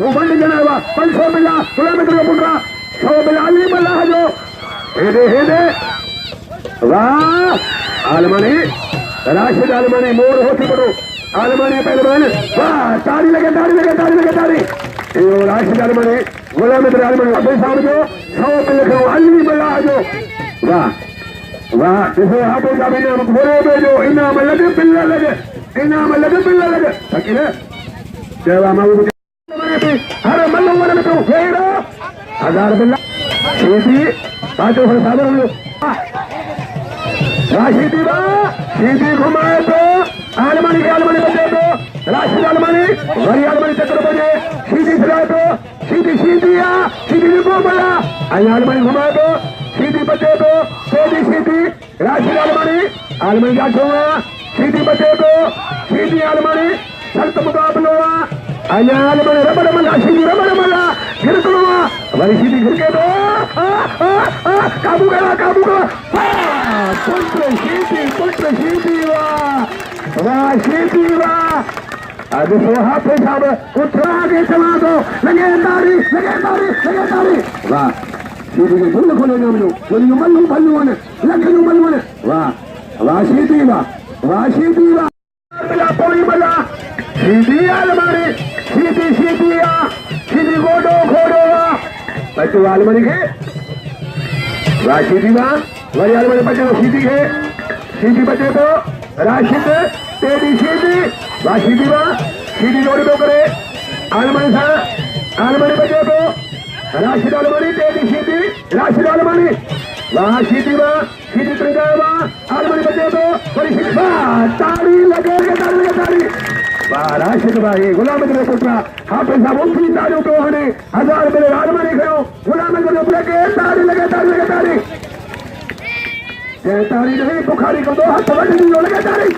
वो बंद जनाबा 500 मिला किलोमीटर पुटरा 100 मिला अली मल्ला जो हेदे वाह आलमनी राशिद आलमनी मोर होती पड़ो आलमनी पहलवान वाह ताड़ी लगे ये राशिद आलमनी गुलाम आलमनी अभी साहब जो 100 मिल अली मल्ला जो वाह वाह देखो आप अभी नाम घोड़े में जो इनाम लगे पिल्ला लगे सकीने देवा माऊ अरे मल्लो मरे में तो फेरो 1000 बिल्ला सीधी बाजू हो साबर लो राशिदी बा सीधी घुमाए तो आलमनी बचे तो राशिद आलमनी वरी आलमनी चक्र बजे सीधी चलाए तो सीधी को बोला आलमनी घुमाए तो सीधी बचे तो सीधी राशिद आलमनी जाछो सीधी बचे तो सीधी आलमनी सख्त मुकाबलो आलमनी रबड़ मल्ला गिरकलो वरी सीधी गिर के तो काबू करा पुत्र सीधी वाह सीधी वाह अब हाथ साहब उठा के चला दो लगे तारी वाह सीधी के धुल खोलेगा मल्लू लखनऊ ने वाह सीधी वाह मिला पोड़ी मजा सीधी आलमनी सीधी गोडो बच्चों आलमनी के वाह सीधी वाह वही आलमनी बचे तो सीधी बचे तो राशिद तेरी सीधी वाह सीधी जोड़ी दो करे आलमनी बचे तो राशिद आलमनी तेरी सीधी राशिद आलमनी वाह सीधी त्रिंगा वाह आलमनी बचे तो बड़ी सीधी वाह ताड़ी लगे वाह राशिद भाई गुलाम पुत्रा हाफिज साहब उठी ताड़ियों तो हने 1000 मेरे आलमनी खयो गुलाम के ताड़ी लगे ताड़ी नहीं बुखारी को 2 हाथ लगे ताड़ी